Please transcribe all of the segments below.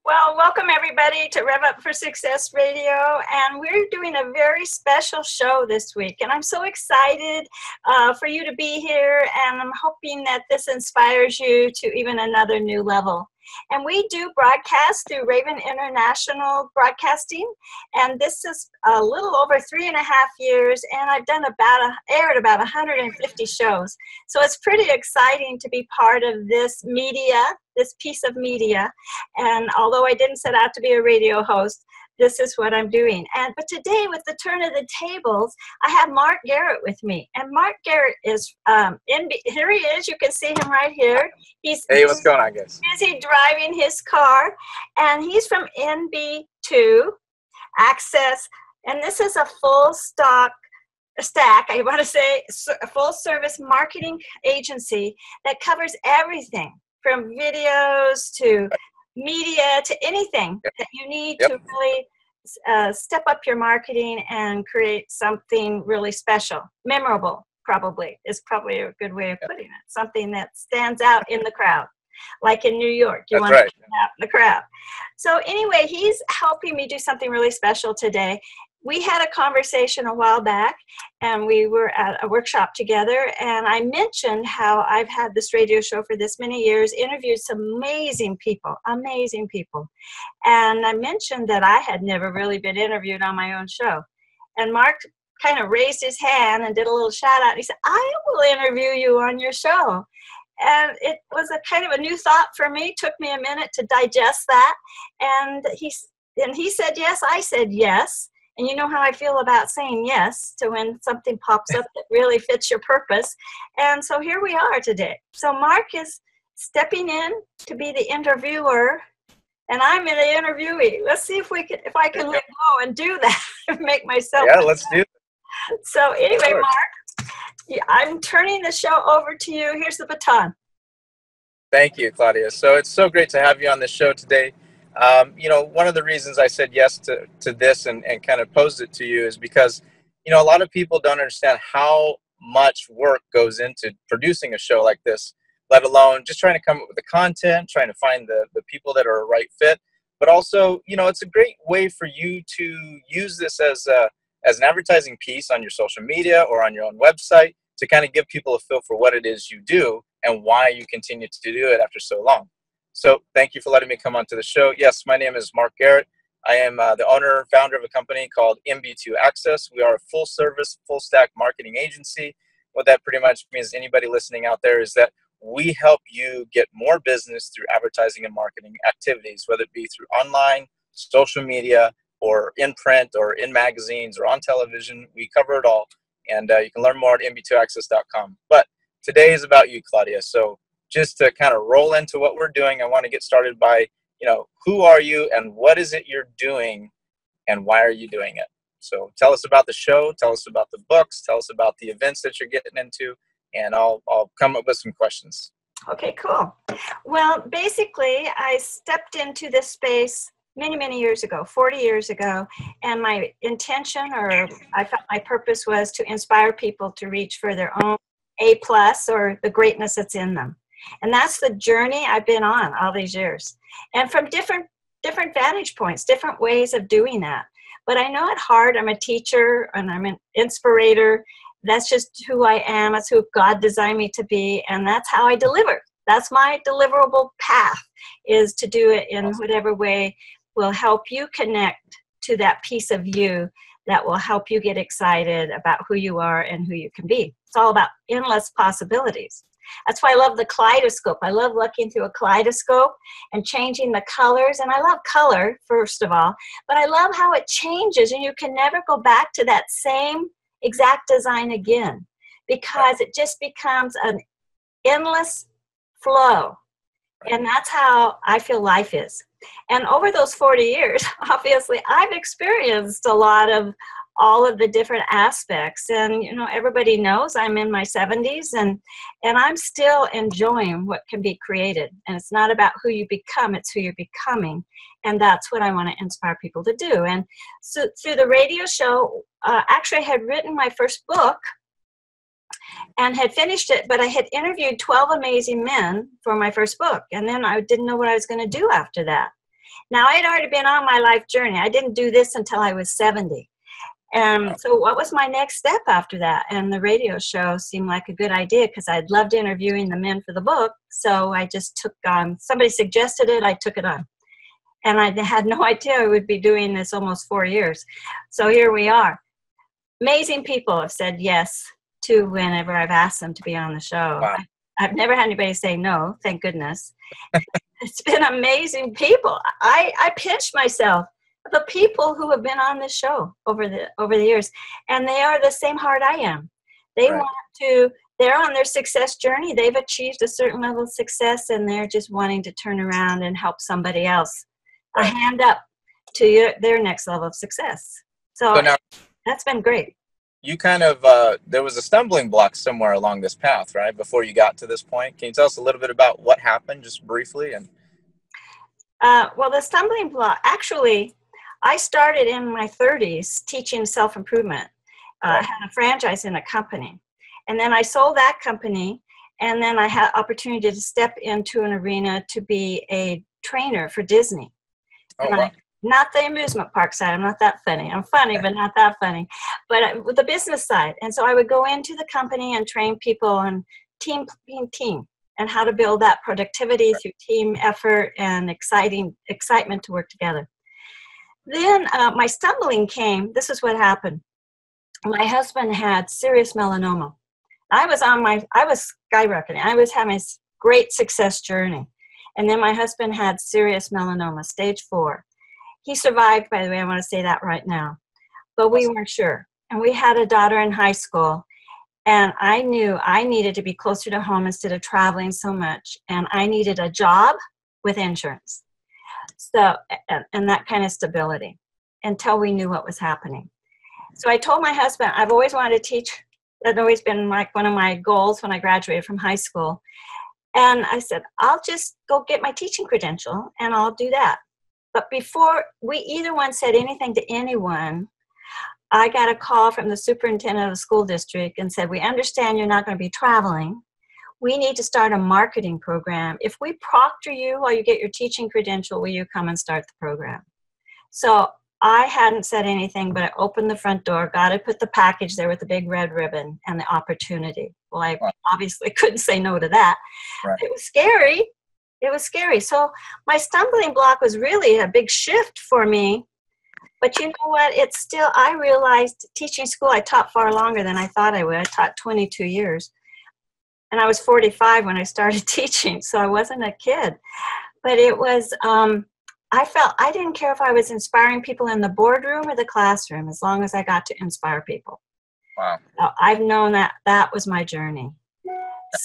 Well, welcome everybody to Rev Up for Success Radio, and we're doing a very special show this week, and I'm so excited for you to be here, and I'm hoping that this inspires you to even another new level. And we do broadcast through Raven International Broadcasting, and this is a little over 3.5 years, and I've done aired about 150 shows. So it's pretty exciting to be part of this media, this piece of media. And although I didn't set out to be a radio host, this is what I'm doing. But today, with the turn of the tables, I have Mark Garrett with me. And Mark Garrett is, here he is. You can see him right here. Hey, what's going on, guys? Busy driving his car. And he's from NB2 Access. And this is a stack, I want to say, a full service marketing agency that covers everything from videos to media to anything that you need to really step up your marketing and create something really special. Memorable, is probably a good way of putting it. Something that stands out in the crowd. Like in New York, you want to stand out in the crowd. So anyway, he's helping me do something really special today. We had a conversation a while back, and we were at a workshop together, and I mentioned how I've had this radio show for this many years, interviewed some amazing people. And I mentioned that I had never really been interviewed on my own show. And Mark kind of raised his hand and did a little shout out. He said, I will interview you on your show. And it was a kind of a new thought for me. It took me a minute to digest that. And he said yes, I said yes. And you know how I feel about saying yes to when something pops up that really fits your purpose. And so here we are today. So Mark is stepping in to be the interviewer, and I'm the interviewee. Let's see if I can let go and do that and make myself. Yeah, let's do it. So anyway, Mark, I'm turning the show over to you. Here's the baton. Thank you, Claudia. So it's so great to have you on the show today. One of the reasons I said yes to this and kind of posed it to you is because, a lot of people don't understand how much work goes into producing a show like this, let alone just trying to come up with the content, trying to find the people that are a right fit. But also, it's a great way for you to use this as an advertising piece on your social media or on your own website to kind of give people a feel for what it is you do and why you continue to do it after so long. So thank you for letting me come onto the show. Yes, my name is Mark Garrett. I am the owner and founder of a company called NB2 Access. We are a full service, full stack marketing agency. What that pretty much means, anybody listening out there, is that we help you get more business through advertising and marketing activities, whether it be through online, social media, or in print, or in magazines, or on television. We cover it all. And you can learn more at nb2access.com. But today is about you, Claudia. So just to kind of roll into what we're doing, I want to get started by, who are you and what is it you're doing and why are you doing it? So tell us about the show, tell us about the books, tell us about the events that you're getting into, and I'll come up with some questions. Okay, cool. Well, basically, I stepped into this space many, many years ago, 40 years ago, and my intention, or I thought my purpose, was to inspire people to reach for their own A+ or the greatness that's in them. And that's the journey I've been on all these years. And from different vantage points, different ways of doing that. But I know at heart I'm a teacher and I'm an inspirator. That's just who I am. That's who God designed me to be. And that's how I deliver. That's my deliverable path, is to do it in whatever way will help you connect to that piece of you that will help you get excited about who you are and who you can be. It's all about endless possibilities. That's why I love the kaleidoscope. I love looking through a kaleidoscope and changing the colors. And I love color, first of all, but I love how it changes, and you can never go back to that same exact design again, because it just becomes an endless flow. And that's how I feel life is. And over those 40 years, obviously, I've experienced a lot of all of the different aspects. And, everybody knows I'm in my 70s, and I'm still enjoying what can be created. And it's not about who you become, it's who you're becoming. And that's what I want to inspire people to do. And so through the radio show, actually I had written my first book and had finished it, but I had interviewed 12 amazing men for my first book. And then I didn't know what I was going to do after that. Now, I had already been on my life journey. I didn't do this until I was 70. And so what was my next step after that? And the radio show seemed like a good idea because I'd loved interviewing the men for the book. So I just took on, somebody suggested it, I took it on. And I had no idea I would be doing this almost 4 years. So here we are. Amazing people have said yes to whenever I've asked them to be on the show. Wow. I've never had anybody say no, thank goodness. It's been amazing people. I pinch myself. The people who have been on this show over the years, and they are the same heart I am. They want to, they're on their success journey. They've achieved a certain level of success, and they're just wanting to turn around and help somebody else. A hand up to their next level of success. So now, that's been great. You kind of, there was a stumbling block somewhere along this path, right? Before you got to this point. Can you tell us a little bit about what happened, just briefly? And well, the stumbling block, actually, I started in my 30s teaching self-improvement. I had a franchise in a company. And then I sold that company, and then I had opportunity to step into an arena to be a trainer for Disney. Not the amusement park side. I'm not that funny. I'm funny, but not that funny. But with the business side. And so I would go into the company and train people on team, and how to build that productivity through team effort and excitement to work together. Then my stumbling came. This is what happened. My husband had serious melanoma. I was skyrocketing. I was having a great success journey. And then my husband had serious melanoma, stage 4. He survived, by the way, I want to say that right now. But we weren't sure. And we had a daughter in high school. And I knew I needed to be closer to home instead of traveling so much. And I needed a job with insurance. So, and that kind of stability until we knew what was happening. So I told my husband, I've always wanted to teach. That had always been like one of my goals when I graduated from high school. And I said, I'll just go get my teaching credential and I'll do that. But before we either one said anything to anyone, I got a call from the superintendent of the school district and said, we understand you're not going to be traveling. We need to start a marketing program. If we proctor you while you get your teaching credential, will you come and start the program? So I hadn't said anything, but I opened the front door, got to put the package there with the big red ribbon and the opportunity. Well, I obviously couldn't say no to that. Right. It was scary. It was scary. So my stumbling block was really a big shift for me. But you know what? It's still, I realized teaching school, I taught far longer than I thought I would. I taught 22 years. And I was 45 when I started teaching, so I wasn't a kid. But it was, I felt, I didn't care if I was inspiring people in the boardroom or the classroom, as long as I got to inspire people. Wow. So I've known that that was my journey.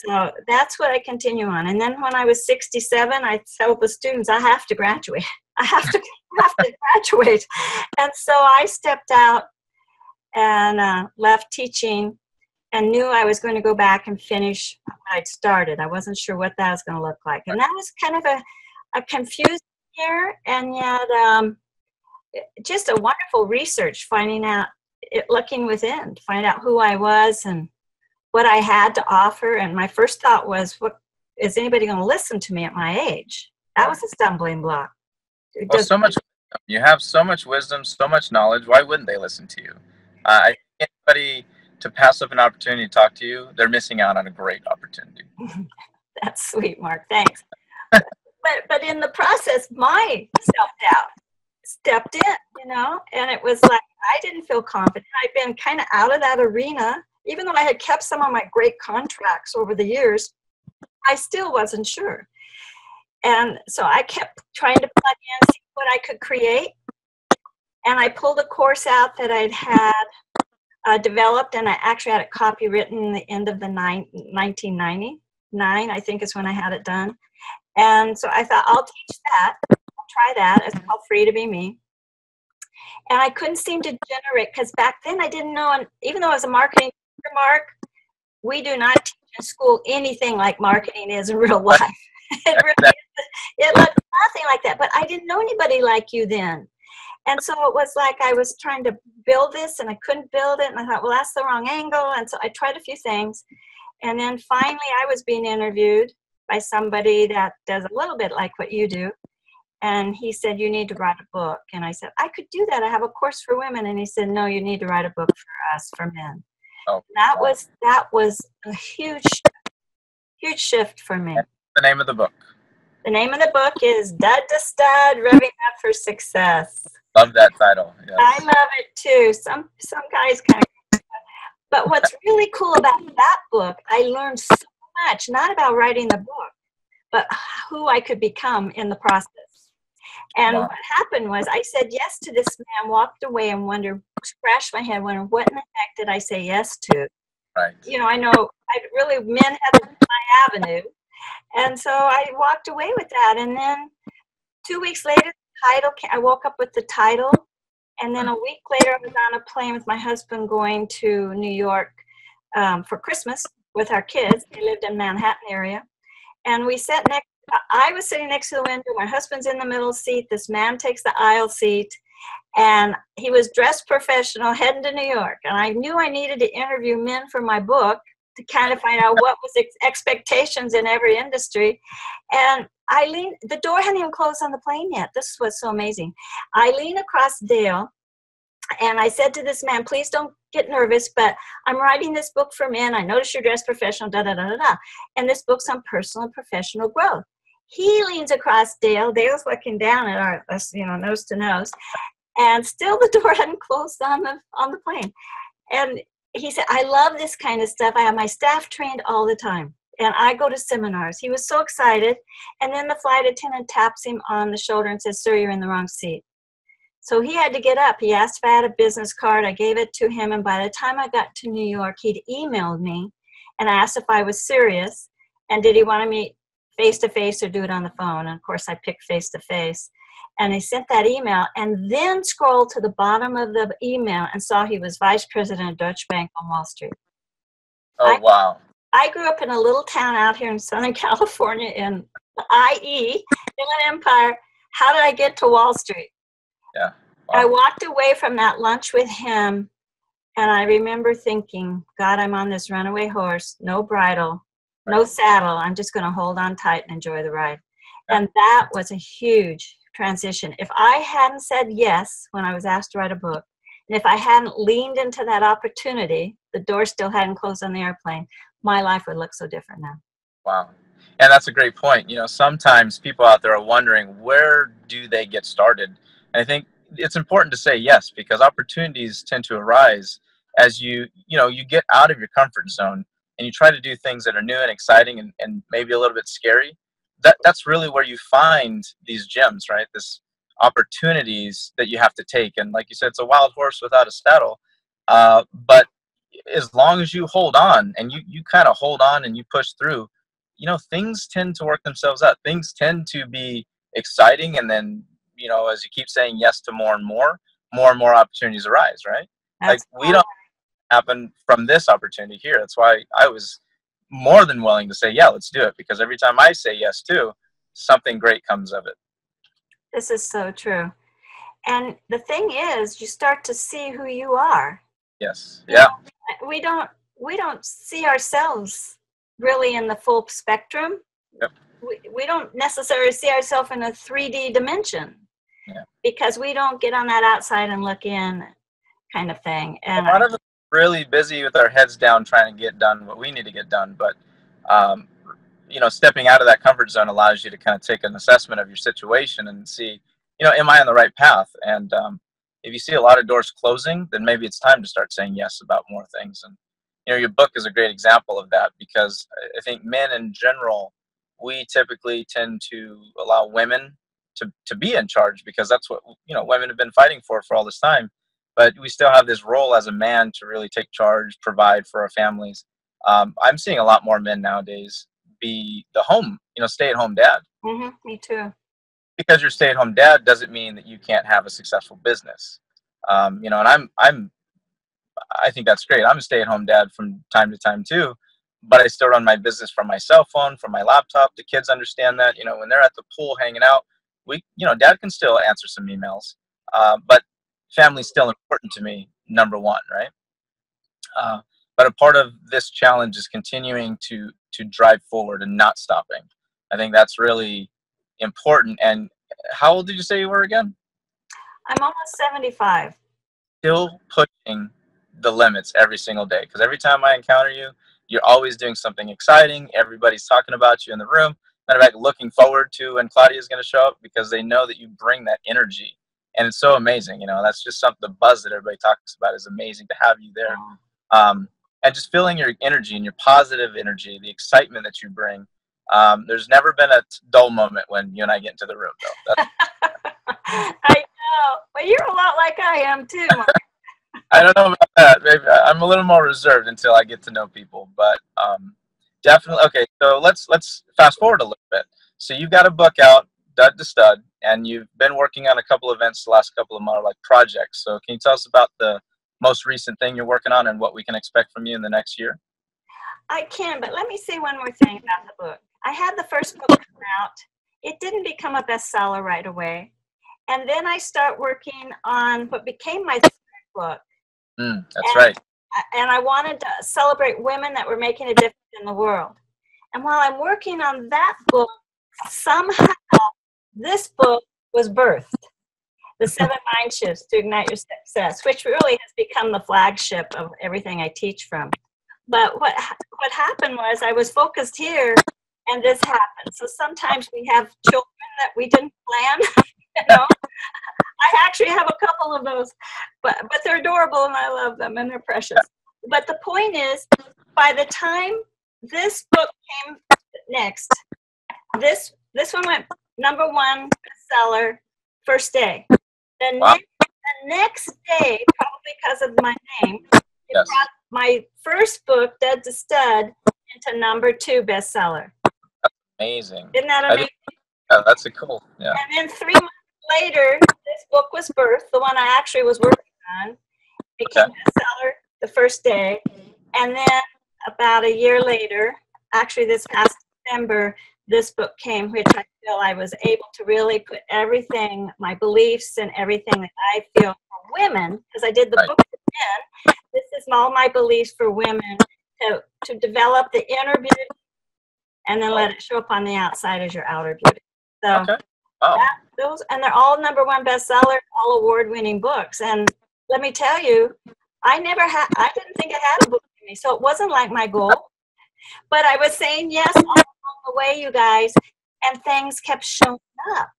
So that's what I continue on. And then when I was 67, I told the students, I have to graduate. I have to graduate. And so I stepped out and left teaching and knew I was going to go back and finish what I'd started. I wasn't sure what that was going to look like. And that was kind of a confusing year, and yet just a wonderful research, finding out, looking within to find out who I was and what I had to offer. And my first thought was, what is anybody going to listen to me at my age? That was a stumbling block. Well, so much, you have so much wisdom, so much knowledge. Why wouldn't they listen to you? I think anybody to pass up an opportunity to talk to you, they're missing out on a great opportunity. That's sweet, Mark. Thanks. but in the process, my self-doubt stepped in, you know, and it was like I didn't feel confident. I'd been kind of out of that arena. Even though I had kept some of my great contracts over the years, I still wasn't sure. And so I kept trying to plug in, see what I could create. And I pulled a course out that I'd had developed, and I actually had it copywritten the end of the 1999, I think is when I had it done. And so I thought, I'll teach that. I'll try that. It's called Free to Be Me. And I couldn't seem to generate, because back then I didn't know, and even though I was a marketing teacher, Mark, we do not teach in school anything like marketing is in real life. It looked nothing like that. But I didn't know anybody like you then. And so it was like I was trying to build this and I couldn't build it. And I thought, well, that's the wrong angle. And so I tried a few things. And then finally I was being interviewed by somebody that does a little bit like what you do. And he said, you need to write a book. And I said, I could do that. I have a course for women. And he said, no, you need to write a book for us, for men. Oh, That wow. was a huge shift for me. What's the name of the book? The name of the book is Dud to Stud, Revving Up for Success. Love that title. Yes. I love it too. Some guys kind of, but what's really cool about that book, I learned so much, not about writing the book, but who I could become in the process. And what happened was I said yes to this man, walked away and scratched my head, wondering what in the heck did I say yes to? Right. You know, I know men have my avenue. And so I walked away with that. And then 2 weeks later, I woke up with the title. And then a week later, I was on a plane with my husband going to New York for Christmas with our kids. They lived in Manhattan area. And I was sitting next to the window. My husband's in the middle seat. This man takes the aisle seat. And he was dressed professional, heading to New York. And I knew I needed to interview men for my book to kind of find out what was expectations in every industry. And the door hadn't even closed on the plane yet. This was so amazing. I leaned across Dale and I said to this man, please don't get nervous, but I'm writing this book for men. I noticed you're dressed professional, da, da, da, da, da. And this book's on personal and professional growth. He leans across Dale. Dale's looking down at us, nose to nose. And still the door hadn't closed on the plane. And he said, I love this kind of stuff. I have my staff trained all the time. And I go to seminars. He was so excited. And then the flight attendant taps him on the shoulder and says, sir, you're in the wrong seat. So he had to get up. He asked if I had a business card. I gave it to him. And by the time I got to New York, he'd emailed me and asked if I was serious. And did he want to meet face-to-face or do it on the phone? And of course, I picked face-to-face. And he sent that email and then scrolled to the bottom of the email and saw he was vice president of Deutsche Bank on Wall Street. Oh, wow. I grew up in a little town out here in Southern California in the IE, Inland Empire. How did I get to Wall Street? Yeah. Wow. I walked away from that lunch with him, and I remember thinking, God, I'm on this runaway horse, no bridle, no saddle. I'm just going to hold on tight and enjoy the ride. Yeah. And that was a huge transition. If I hadn't said yes when I was asked to write a book, and if I hadn't leaned into that opportunity, the door still hadn't closed on the airplane, my life would look so different now. Wow. And that's a great point. Sometimes people out there are wondering, where do they get started? And I think it's important to say yes, because opportunities tend to arise as you get out of your comfort zone and you try to do things that are new and exciting and maybe a little bit scary. That's really where you find these gems, right? This opportunities that you have to take. And like you said, it's a wild horse without a saddle. But as long as you hold on and you kind of hold on and you push through, things tend to work themselves out. Things tend to be exciting. And then, as you keep saying yes to more and more opportunities arise, right? We don't happen from this opportunity here. That's why I was more than willing to say, yeah, let's do it. Because every time I say yes to, something great comes of it. This is so true. And the thing is, you start to see who you are. Yes. Yeah. We don't see ourselves really in the full spectrum. Yep. We don't necessarily see ourselves in a 3D dimension. Yeah. Because we don't get on that outside and look in kind of thing. And a lot of us are really busy with our heads down trying to get done what we need to get done. But, stepping out of that comfort zone allows you to kind of take an assessment of your situation and see, am I on the right path? And if you see a lot of doors closing, then maybe it's time to start saying yes about more things. And, your book is a great example of that, because I think men in general, we typically tend to allow women to be in charge, because that's what, women have been fighting for all this time. But we still have this role as a man to really take charge, provide for our families. I'm seeing a lot more men nowadays be the stay-at-home dad. Mm-hmm, me too. Because you're stay-at-home dad doesn't mean that you can't have a successful business. And I think that's great. I'm a stay-at-home dad from time to time too, but I still run my business from my cell phone, from my laptop. The kids understand that, when they're at the pool hanging out, dad can still answer some emails, but family's still important to me, number one, right? But a part of this challenge is continuing to drive forward and not stopping. I think that's really important. And how old did you say you were again? I'm almost 75. Still pushing the limits every single day, because every time I encounter you, you're always doing something exciting. Everybody's talking about you in the room. Matter of fact, looking forward to when Claudia is going to show up, because they know that you bring that energy, and it's so amazing. You know, that's just something. The buzz that everybody talks about is amazing to have you there, and just feeling your energy and your positive energy, the excitement that you bring. There's never been a dull moment when you and I get into the room, though. I know. Well, you're a lot like I am too, Mark. I don't know about that. Maybe I'm a little more reserved until I get to know people, but definitely. Okay, so let's fast forward a little bit. So you've got a book out, Dud to Stud, and you've been working on a couple of events the last couple of months, like projects. So can you tell us about the most recent thing you're working on and what we can expect from you in the next year? I can, but let me say one more thing about the book. I had the first book come out. It didn't become a bestseller right away. And then I start working on what became my third book. That's right. And I wanted to celebrate women that were making a difference in the world. And while I'm working on that book, somehow this book was birthed. The 7 Mind Shifts to Ignite Your Success, which really has become the flagship of everything I teach from. But what happened was I was focused here, and this happened. So sometimes we have children that we didn't plan, you know. I actually have a couple of those, but they're adorable and I love them and they're precious. But the point is, by the time this book came next, this one went #1 bestseller first day. The next day, probably because of my name, it brought my first book, Dud to Stud, into #2 bestseller. That's amazing. Isn't that amazing? Yeah, that's cool. Yeah. And then 3 months later, this book was birthed, the one I actually was working on. It became bestseller the first day. And then about a year later, actually this past December, this book came, which I feel I was able to really put everything, my beliefs and everything that I feel for women, because I did the book for men. This is all my beliefs for women to develop the inner beauty and then let it show up on the outside as your outer beauty. So those, and they're all #1 bestseller, all award-winning books. And let me tell you, I didn't think I had a book in me, so it wasn't like my goal. But I was saying yes all along the way, you guys, and things kept showing up.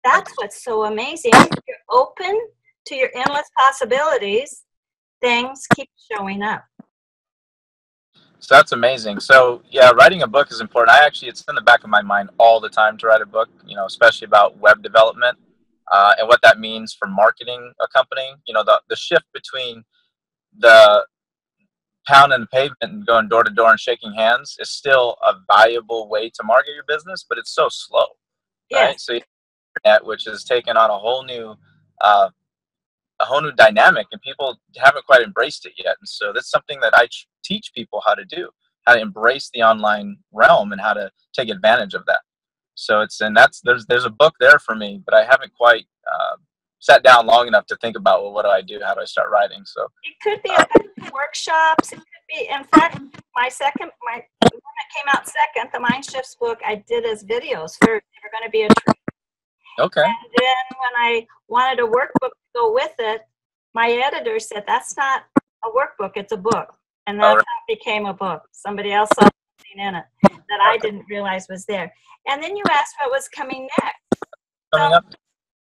That's what's so amazing. If you're open to your endless possibilities, things keep showing up. So that's amazing. So yeah, writing a book is important. It's in the back of my mind all the time to write a book, you know, especially about web development and what that means for marketing a company. You know, the shift between the pound and the pavement and going door to door and shaking hands is still a valuable way to market your business, but it's so slow, right? Yes. So internet, which has taken on a whole new dynamic, and people haven't quite embraced it yet. And so that's something that I teach people how to do, how to embrace the online realm and how to take advantage of that. So there's a book there for me, but I haven't quite sat down long enough to think about, well, what do I do? How do I start writing? So it could be workshops. It could be, in fact, the one that came out second, the Mind Shifts book, I did as videos for, they were going to be a treat. Okay. And then when I wanted a workbook to go with it, my editor said, that's not a workbook, it's a book. And that's how it became a book. Somebody else saw something in it that I didn't realize was there. And then you asked what was coming next. Coming up.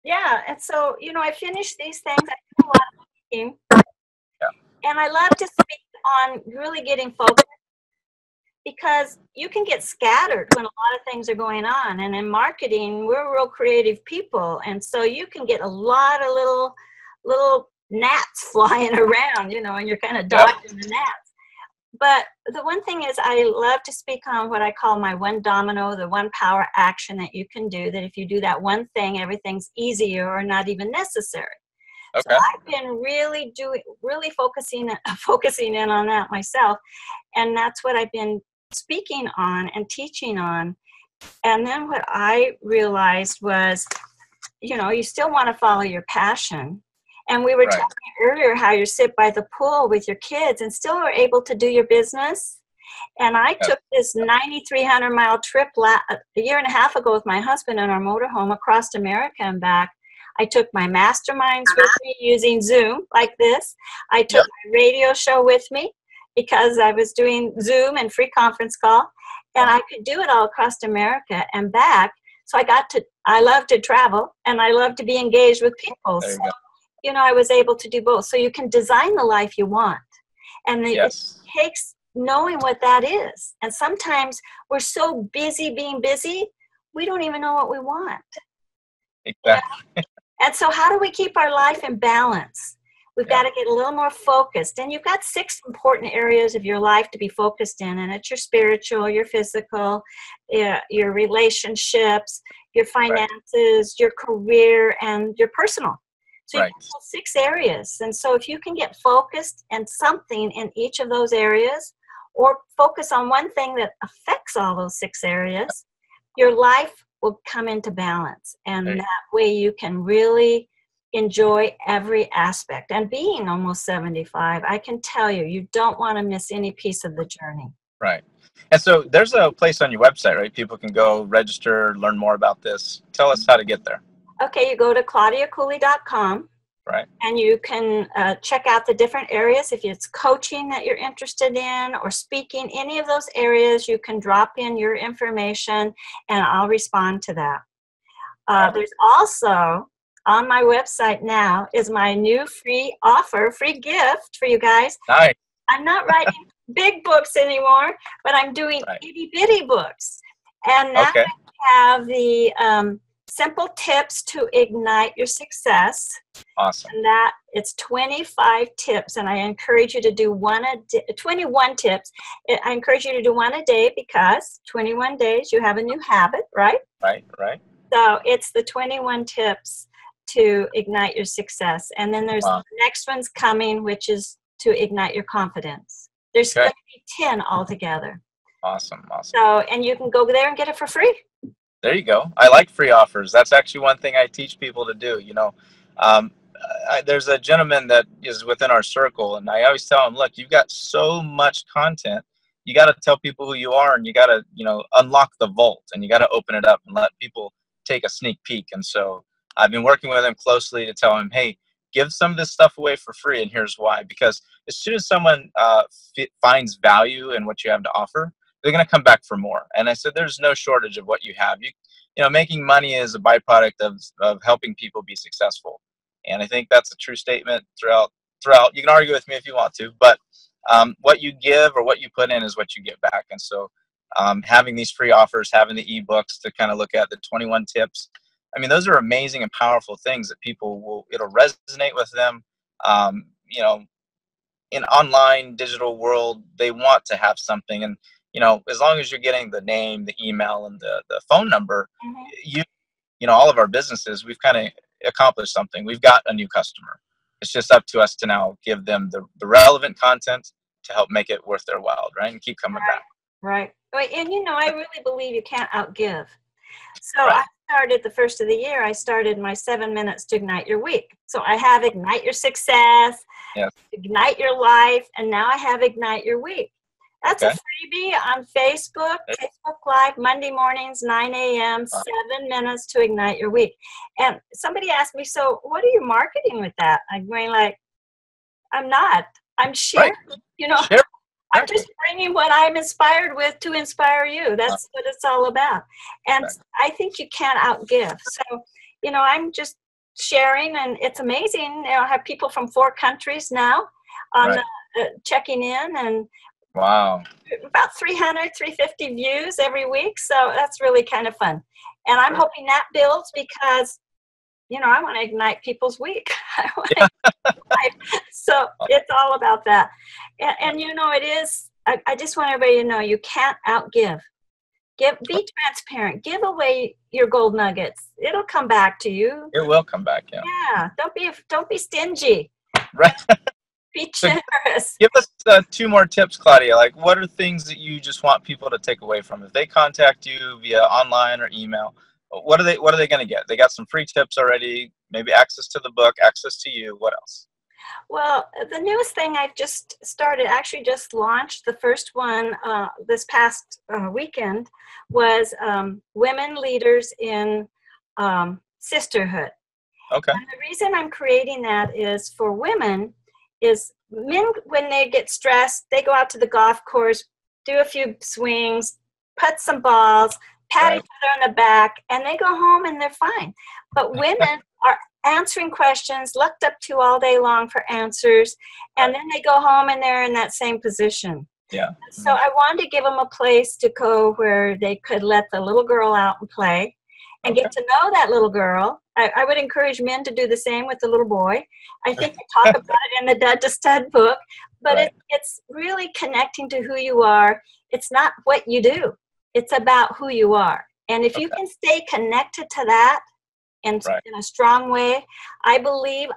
Yeah, and so, you know, I finished these things. I do a lot of speaking. And I love to speak on really getting focused, because you can get scattered when a lot of things are going on. And in marketing, we're real creative people. And so you can get a lot of little gnats flying around, you know, and you're kind of dodging the gnats. But the one thing is, I love to speak on what I call my one domino, the one power action that you can do, that if you do that one thing, everything's easier or not even necessary. Okay. So I've been really focusing in on that myself. And that's what I've been speaking on and teaching on. And then what I realized was, you know, you still want to follow your passion. And we were talking earlier how you sit by the pool with your kids and still are able to do your business And I took this 9,300-mile trip a year and a half ago with my husband in our motorhome across America and back. I took my masterminds with me using Zoom like this. I took my radio show with me because I was doing Zoom and free conference call. And I could do it all across America and back. So I love to travel and I love to be engaged with people. So, I was able to do both. So you can design the life you want. And it takes knowing what that is. And sometimes we're so busy being busy, we don't even know what we want. Exactly. And so how do we keep our life in balance? We've got to get a little more focused. And you've got 6 important areas of your life to be focused in. And it's your spiritual, your physical, your relationships, your finances, your career, and your personal. So you've got 6 areas. And so if you can get focused in something in each of those areas, or focus on one thing that affects all those 6 areas, your life will come into balance. And that way you can really enjoy every aspect. And being almost 75, I can tell you, you don't want to miss any piece of the journey. Right. And so there's a place on your website, right? People can go register, learn more about this. Tell us how to get there. Okay, you go to claudiacooley.com. Right. And you can check out the different areas. If it's coaching that you're interested in or speaking, any of those areas, you can drop in your information and I'll respond to that. There's also on my website now is my new free gift for you guys. Nice. I'm not writing big books anymore, but I'm doing itty bitty books. And now I have the simple tips to ignite your success. Awesome. And that it's 25 tips, and I encourage you to do 21 tips. I encourage you to do one a day because 21 days you have a new habit, right? Right. So it's the 21 tips to ignite your success. And then there's the next one's coming, which is to ignite your confidence. There's going to be 10 altogether. Awesome. So, and you can go there and get it for free. There you go. I like free offers. That's actually one thing I teach people to do. There's a gentleman that is within our circle, and I always tell him, look, you've got so much content. You got to tell people who you are, and you got to, unlock the vault, and you got to open it up and let people take a sneak peek. And so I've been working with him closely to tell him, hey, give some of this stuff away for free. And here's why. Because as soon as someone finds value in what you have to offer, they're going to come back for more. And I said, there's no shortage of what you have. Making money is a byproduct of helping people be successful. And I think that's a true statement throughout. You can argue with me if you want to, but what you give or what you put in is what you get back. And so having these free offers, having the ebooks to kind of look at the 21 tips, I mean, those are amazing and powerful things that it'll resonate with them. In online digital world, they want to have something. And as long as you're getting the name, the email, and the phone number, all of our businesses, we've kind of accomplished something. We've got a new customer. It's just up to us to now give them the relevant content to help make it worth their while, right? And keep coming back. Right. And, I really believe you can't outgive. So I started the first of the year, I started my 7 minutes to ignite your week. So I have ignite your success, ignite your life, and now I have ignite your week. That's a freebie on Facebook Live, Monday mornings, 9 a.m., 7 minutes to ignite your week. And somebody asked me, so what are you marketing with that? I'm going I'm not. I'm sharing, Share. I'm just bringing what I'm inspired with to inspire you. That's what it's all about. And I think you can't outgive. So, I'm just sharing, and it's amazing. I have people from 4 countries now on checking in, and wow, about 300, 350 views every week. So that's really kind of fun. And I'm hoping that builds because, I want to ignite people's week. So it's all about that. And it is, I just want everybody to know you can't outgive. Be transparent. Give away your gold nuggets. It'll come back to you. It will come back, Yeah. Don't be stingy. Right. Be generous. Give us 2 more tips, Claudia. Like, what are things that you just want people to take away from? If they contact you via online or email, what are they going to get? They got some free tips already, maybe access to the book, access to you. What else? Well, the newest thing I've just started, actually just launched the first one this past weekend, was Women Leaders in Sisterhood. Okay. And the reason I'm creating that is for women is men, when they get stressed, they go out to the golf course, do a few swings, putt some balls, pat each other on the back, and they go home and they're fine. But women are answering questions, looked up to all day long for answers, and then they go home and they're in that same position. Yeah. So I wanted to give them a place to go where they could let the little girl out and play and get to know that little girl. I would encourage men to do the same with the little boy. I think we talk about it in the Dud to Stud book, but it's really connecting to who you are. It's not what you do. It's about who you are. And if you can stay connected to that in a strong way, I believe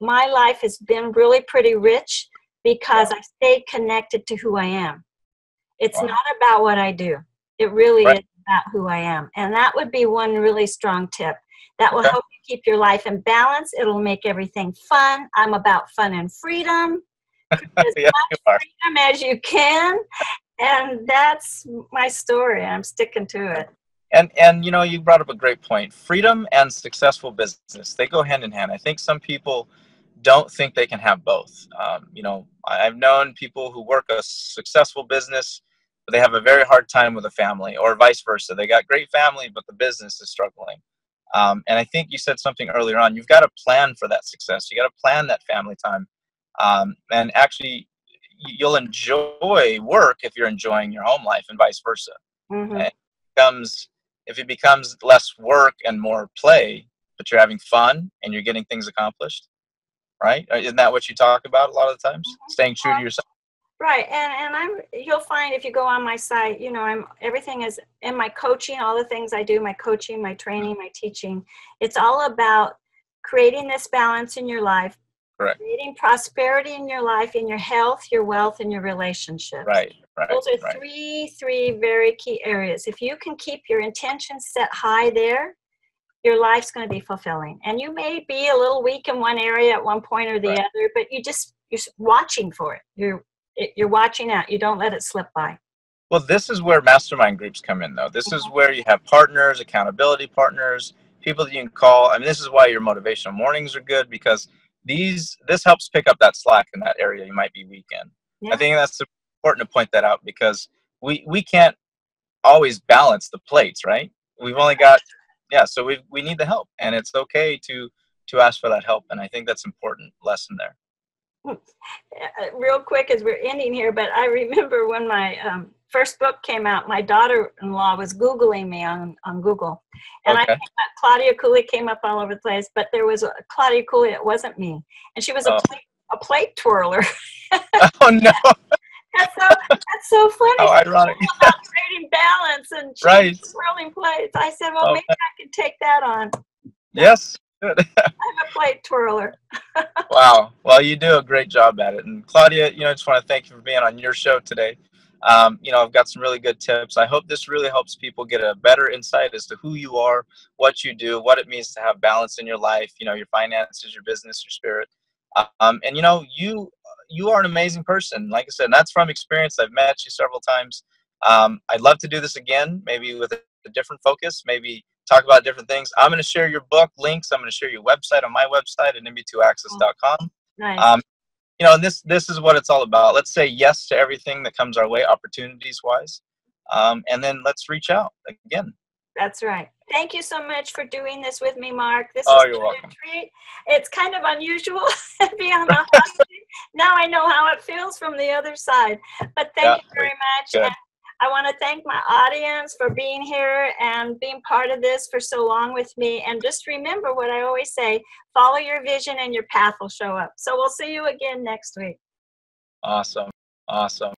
my life has been really pretty rich because I stayed connected to who I am. It's not about what I do. It really is about who I am. And that would be one really strong tip. That will help you keep your life in balance. It'll make everything fun. I'm about fun and freedom. As much freedom as you can. And that's my story. I'm sticking to it. And you know, you brought up a great point. Freedom and successful business, they go hand in hand. I think some people don't think they can have both. You know, I've known people who work a successful business, but they have a very hard time with a family, or vice versa. They got great family, but the business is struggling. And I think you said something earlier on. You've got to plan for that success. You got to plan that family time. And actually, you'll enjoy work if you're enjoying your home life, and vice versa. And if it becomes less work and more play, but you're having fun and you're getting things accomplished, right? Isn't that what you talk about a lot of the times? Staying true to yourself. Right, and you'll find if you go on my site, you know, everything is in my coaching, all the things I do, my coaching, my training, my teaching. It's all about creating this balance in your life, creating prosperity in your life, in your health, your wealth, and your relationships. Those are three very key areas. If you can keep your intentions set high there, your life's going to be fulfilling. And you may be a little weak in one area at one point or the other, but you're watching for it. You're watching out. You don't let it slip by. Well, this is where mastermind groups come in, though. This is where you have partners, accountability partners, people that you can call. I mean, this is why your motivational mornings are good, because this helps pick up that slack in that area you might be weak in. I think that's important to point that out, because we can't always balance the plates, right? We've only got, so we need the help, and it's okay to ask for that help. And I think that's an important lesson there. Real quick as we're ending here, but I remember when my first book came out, my daughter-in-law was Googling me on Google. And I think that Claudia Cooley came up all over the place, but there was a Claudia Cooley that wasn't me. And she was a plate twirler. Oh, no. That's so funny. How ironic. It's all about creating balance and twirling plates. I said, well, maybe I could take that on. Yes. Good. I'm a plate twirler. Wow. Well, you do a great job at it. And Claudia, you know, I just want to thank you for being on your show today. You know, I've got some really good tips. I hope this really helps people get a better insight as to who you are, what you do, what it means to have balance in your life, you know, your finances, your business, your spirit. And, you know, you are an amazing person. Like I said, and that's from experience. I've met you several times. I'd love to do this again, maybe with a different focus, maybe talk about different things. I'm going to share your book links. I'm going to share your website on my website at mb2access.com. Nice. You know, and this is what it's all about. Let's say yes to everything that comes our way, opportunities wise. And then let's reach out again. That's right. Thank you so much for doing this with me, Mark. This you're welcome. A treat. It's kind of unusual to be on the hot seat. Now I know how it feels from the other side. But thank you very much. And I want to thank my audience for being here and being part of this for so long with me. And just remember what I always say, follow your vision and your path will show up. So we'll see you again next week. Awesome. Awesome.